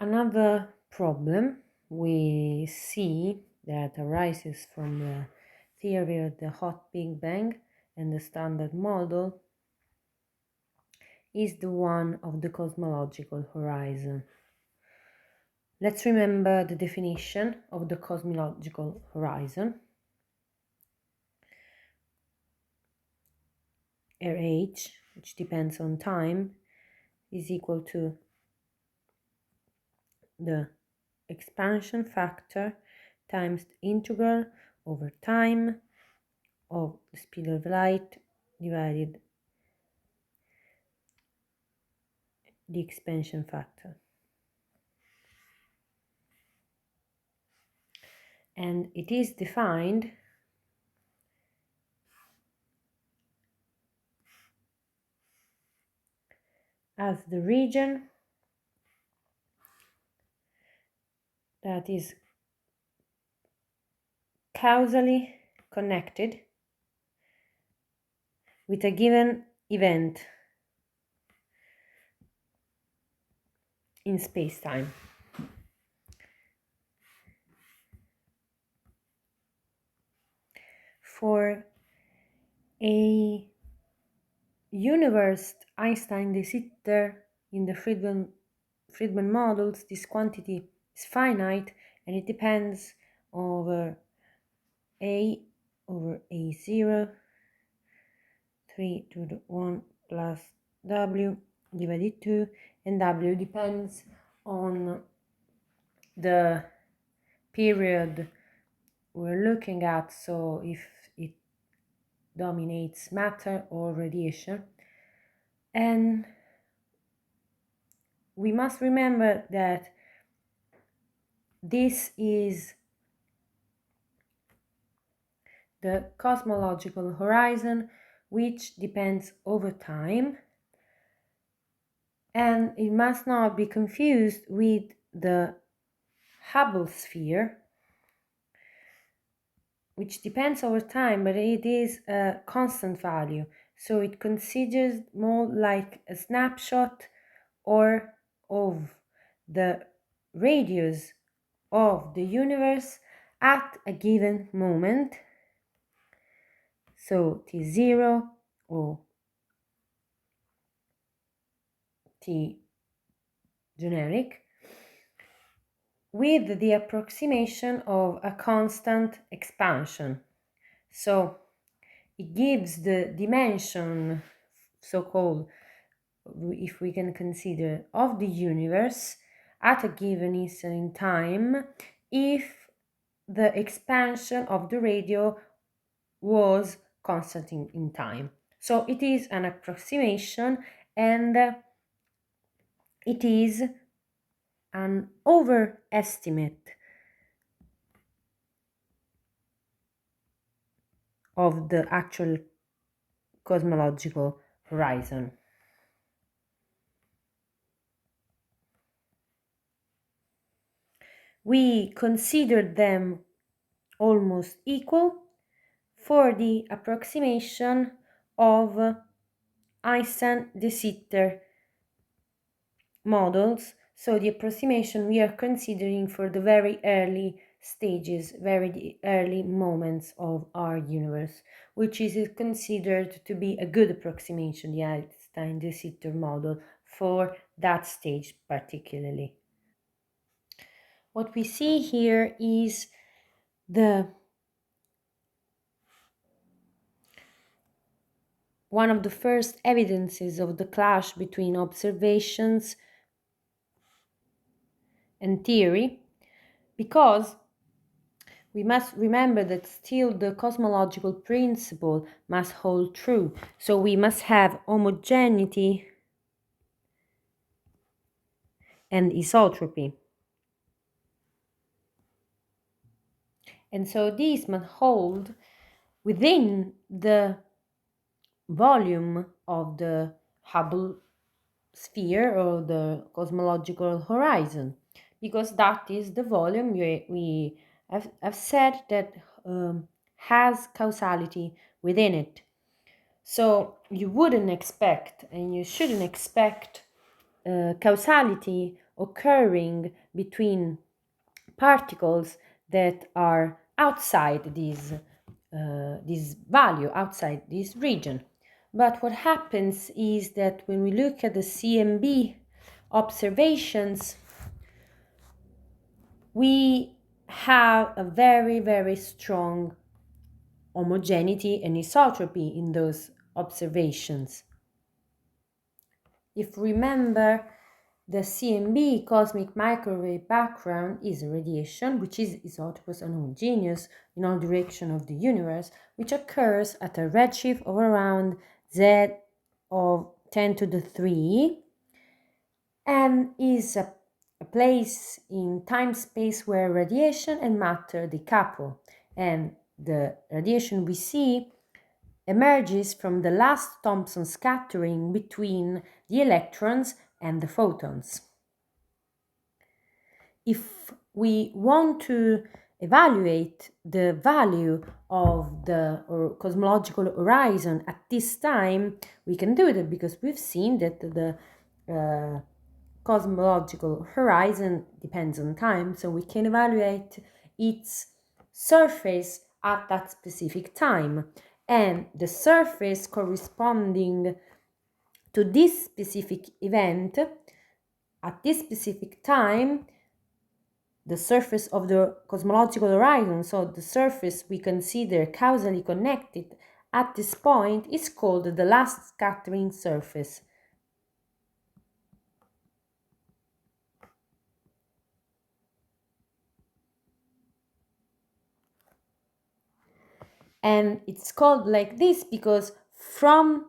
Another problem we see that arises from the theory of the hot Big Bang and the Standard Model is the one of the cosmological horizon. Let's remember the definition of the cosmological horizon. RH, which depends on time, is equal to the expansion factor times the integral over time of the speed of light divided the expansion factor. And it is defined as the region that is causally connected with a given event in space-time. For a universe Einstein de Sitter in the Friedman models, this quantity is finite and it depends over A over A0, 3 to the 1 plus W divided 2, and W depends on the period we're looking at, so if it dominates matter or radiation. And we must remember that this is the cosmological horizon, which depends over time, and it must not be confused with the Hubble sphere, which depends over time, but it is a constant value, so it considers more like a snapshot or of the radius of the universe at a given moment, so T0 or T generic, with the approximation of a constant expansion. So it gives the dimension, so-called, if we can consider, of the universe at a given instant in time if the expansion of the radio was constant in time. So it is an approximation and it is an overestimate of the actual cosmological horizon. We considered them almost equal for the approximation of Einstein de Sitter models, so the approximation we are considering for the very early stages, very early moments of our universe, which is considered to be a good approximation, the Einstein de Sitter model, for that stage particularly. What we see here is the one of the first evidences of the clash between observations and theory, because we must remember that still the cosmological principle must hold true. So we must have homogeneity and isotropy. And so these must hold within the volume of the Hubble sphere or the cosmological horizon, because that is the volume we have said that has causality within it. So you wouldn't expect and you shouldn't expect causality occurring between particles that are outside this value, outside this region. But what happens is that when we look at the CMB observations, we have a very, very strong homogeneity and isotropy in those observations. If remember, the CMB cosmic microwave background is radiation, which is isotopous and homogeneous in all directions of the universe, which occurs at a redshift of around Z of 10 to the 3 and is a place in time-space where radiation and matter decouple, and the radiation we see emerges from the last Thomson scattering between the electrons and the photons. If we want to evaluate the value of the cosmological horizon at this time, we can do that because we've seen that the cosmological horizon depends on time, so we can evaluate its surface at that specific time. And the surface corresponding to this specific event at this specific time, the surface of the cosmological horizon, so the surface we consider causally connected at this point, is called the last scattering surface. And it's called like this because from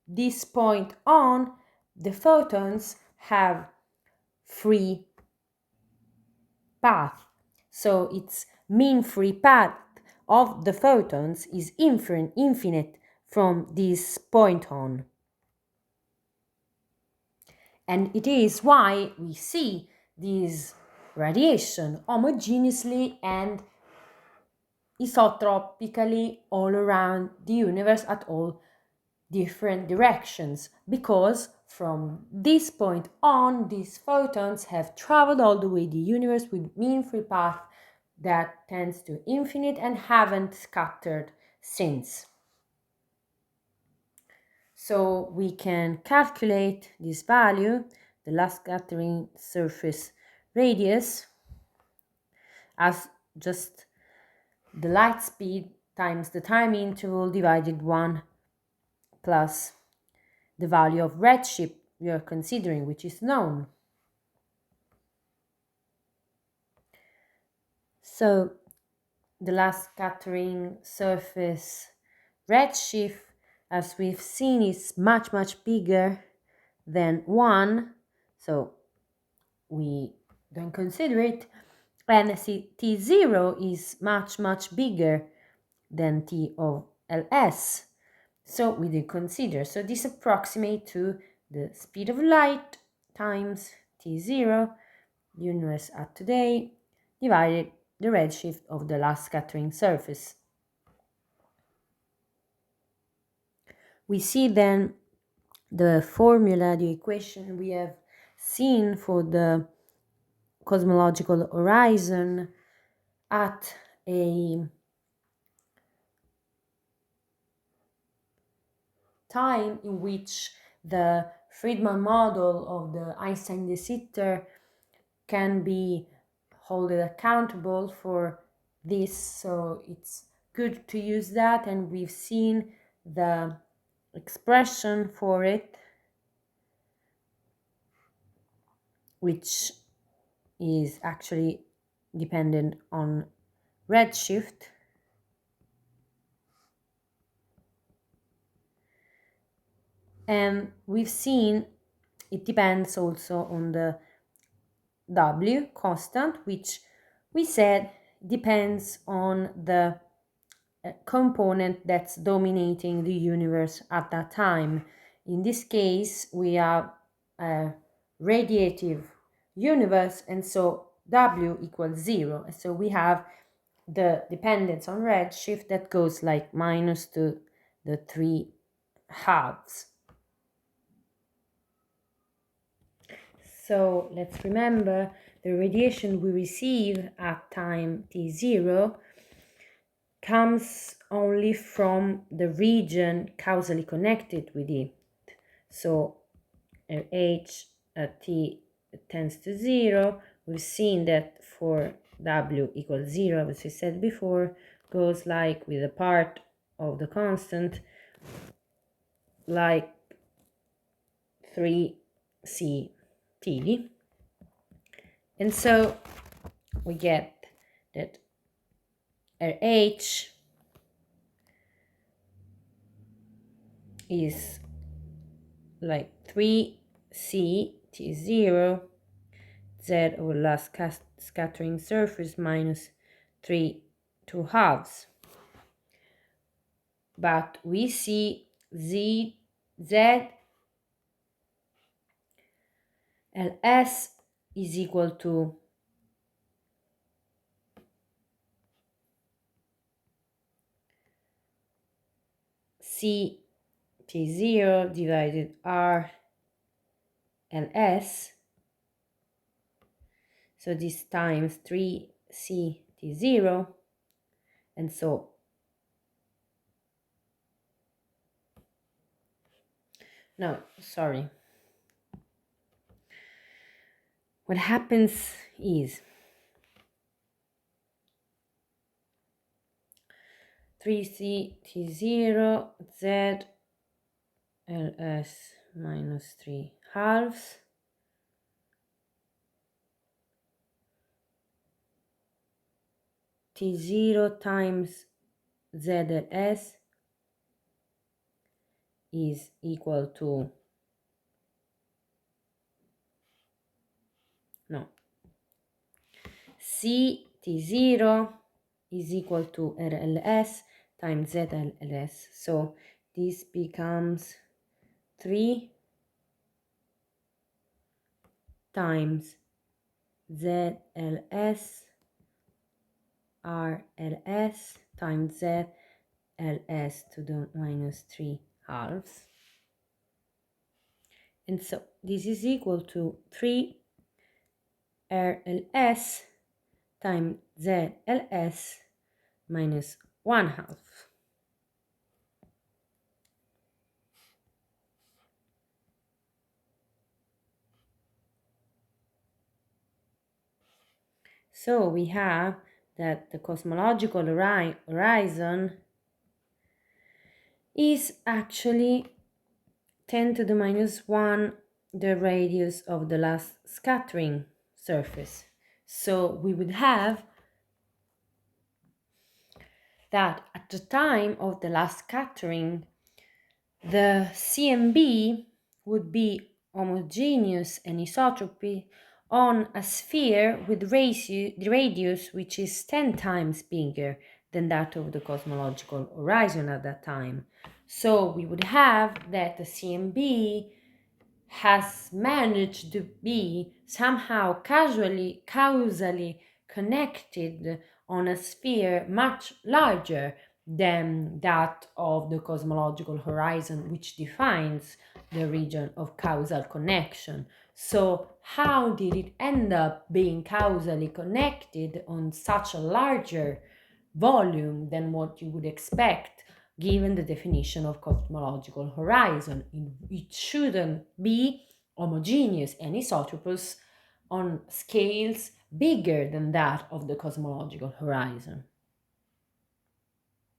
this point on, the photons have free path. So its mean free path of the photons is infinite from this point on. And it is why we see this radiation homogeneously and isotropically all around the universe at all different directions, because from this point on, these photons have traveled all the way the universe with mean free path that tends to infinite and haven't scattered since. So we can calculate this value, the last scattering surface radius, as just the light speed times the time interval divided 1 plus the value of redshift we are considering, which is known. So the last scattering surface redshift, as we've seen, is much, much bigger than 1, so we don't consider it. And T0 is much, much bigger than T of Ls, so we do consider. So this approximates to the speed of light times T0, universe at today, divided the redshift of the last scattering surface. We see then the formula, the equation we have seen for the cosmological horizon at a time in which the Friedman model of the Einstein de Sitter can be held accountable for this, so it's good to use that, and we've seen the expression for it, which is actually dependent on redshift. And we've seen it depends also on the W constant, which we said depends on the component that's dominating the universe at that time. In this case, we have a radiative universe, and so W equals 0. So we have the dependence on redshift that goes like minus to the 3 halves. So let's remember the radiation we receive at time t0 comes only from the region causally connected with it. So H at t tends to 0, we've seen that for W equals 0, as we said before, goes like with a part of the constant, like 3c t. And so we get that RH is like 3c t0 z over last scattering surface minus 3 2/2. But we see z ls is equal to c t0 divided r ls. So this times 3c t0, and so no, sorry. What happens is 3c t0 z ls minus 3/2 t0 times zls is equal to c t0 is equal to RLS times ZLS. So this becomes 3 times ZLS RLS times ZLS to the minus 3/2. And so this is equal to 3 RLS times ZLS minus 1/2. So we have that the cosmological horizon is actually 10 to the minus 1 the radius of the last scattering surface. So we would have that at the time of the last scattering, the CMB would be homogeneous anisotropy on a sphere with radius which is 10 times bigger than that of the cosmological horizon at that time. So we would have that the CMB has managed to be somehow causally connected on a sphere much larger than that of the cosmological horizon, which defines the region of causal connection. So how did it end up being causally connected on such a larger volume than what you would expect given the definition of cosmological horizon? It shouldn't be homogeneous anisotropous on scales bigger than that of the cosmological horizon.